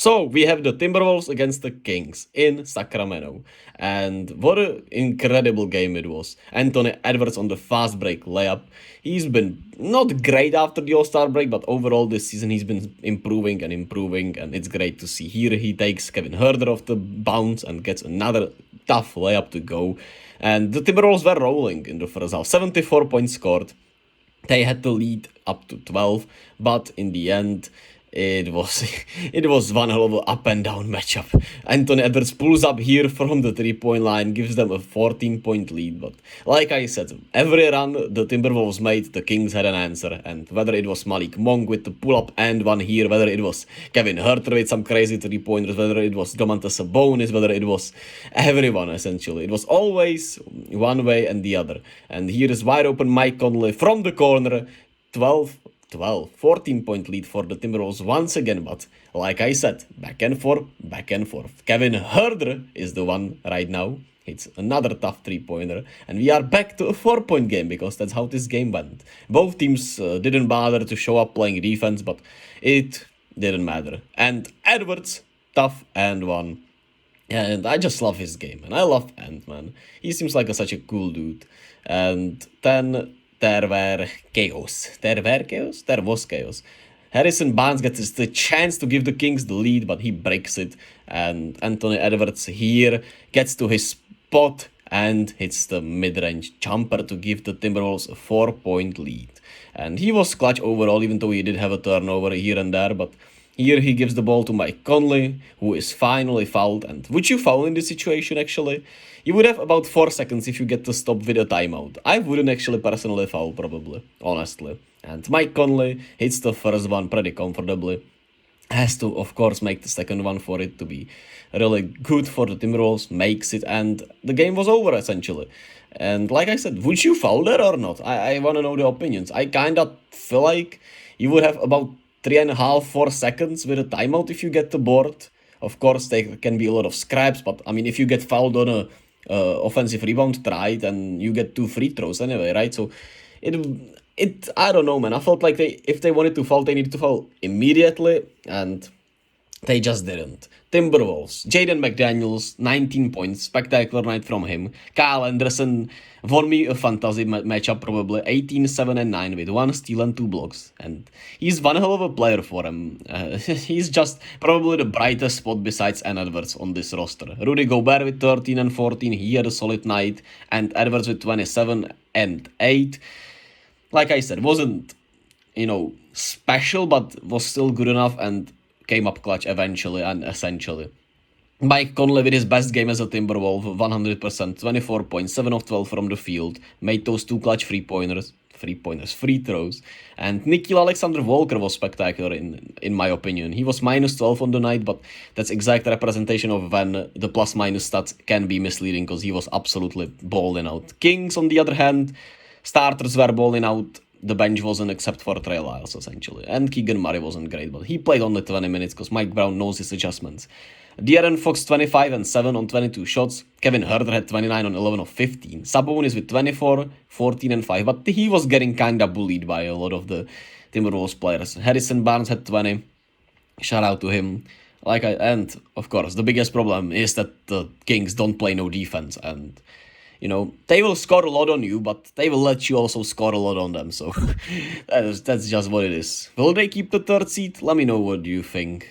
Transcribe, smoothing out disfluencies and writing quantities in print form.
So we have the Timberwolves against the Kings in Sacramento. And what an incredible game it was. Anthony Edwards on the fast break layup. He's been not great after the All-Star break, but overall this season he's been improving, and it's great to see. Here he takes Kevin Huerter off the bounce and gets another tough layup to go. And the Timberwolves were rolling in the first half. 74 points scored. They had to lead up to 12, but in the end, it was one hell of an up and down matchup. Anthony Edwards pulls up here from the 3-point line, gives them a 14-point lead. But like I said, every run the Timberwolves made, the Kings had an answer. And whether it was Malik Monk with the pull-up and one here, whether it was Kevin Huerter with some crazy 3-pointers, whether it was Domantas Sabonis, whether it was everyone essentially. It was always one way and the other. And here is wide open Mike Conley from the corner, 14-point lead for the Timberwolves once again, but like I said, back and forth. Kevin Huerter is the one right now. It's another tough 3-pointer, and we are back to a 4-point game because that's how this game went. Both teams didn't bother to show up playing defense, but it didn't matter. And Edwards, tough and one. And I just love his game, and I love Ant, man. He seems like such a cool dude. And then there was chaos. Harrison Barnes gets the chance to give the Kings the lead, but he breaks it. And Anthony Edwards here gets to his spot and hits the mid-range jumper to give the Timberwolves a 4-point lead. And he was clutch overall, even though he did have a turnover here and there. But here he gives the ball to Mike Conley, who is finally fouled. And would you foul in this situation, actually? You would have about 4 seconds if you get to stop with a timeout. I wouldn't actually personally foul, probably, honestly. And Mike Conley hits the first one pretty comfortably. Has to, of course, make the second one for it to be really good for the Timberwolves. Makes it, and the game was over, essentially. And like I said, would you foul there or not? I want to know the opinions. I kind of feel like you would have about 3.5, 4 seconds with a timeout if you get the board. Of course, there can be a lot of scraps, but I mean, if you get fouled on a offensive rebound, try it, and you get 2 free throws anyway, right? So I don't know, man. I felt like if they wanted to foul, they needed to foul immediately, and they just didn't. Timberwolves, Jaden McDaniels, 19 points, spectacular night from him. Kyle Anderson won me a fantasy matchup probably, 18, 7, and 9 with 1 steal and 2 blocks. And he's one hell of a player for him. He's just probably the brightest spot besides Edwards on this roster. Rudy Gobert with 13 and 14, he had a solid night. And Edwards with 27 and 8. Like I said, wasn't, special, but was still good enough and came up clutch eventually and essentially. Mike Conley with his best game as a Timberwolf, 100%, 24 points, 7 of 12 from the field, made those 2 clutch free throws. And Nickeil Alexander-Walker was spectacular in my opinion. He was minus 12 on the night, but that's exact representation of when the plus-minus stats can be misleading because he was absolutely balling out. Kings, on the other hand, starters were balling out. The bench wasn't except for Trey Lyles, essentially. And Keegan Murray wasn't great, but he played only 20 minutes because Mike Brown knows his adjustments. De'Aaron Fox 25 and 7 on 22 shots. Kevin Huerter had 29 on 11 of 15. Sabonis with 24, 14 and 5, but he was getting kinda bullied by a lot of the Timberwolves players. Harrison Barnes had 20. Shout out to him. And of course, the biggest problem is that the Kings don't play no defense, and they will score a lot on you, but they will let you also score a lot on them. So that's just what it is. Will they keep the 3rd seed? Let me know what you think.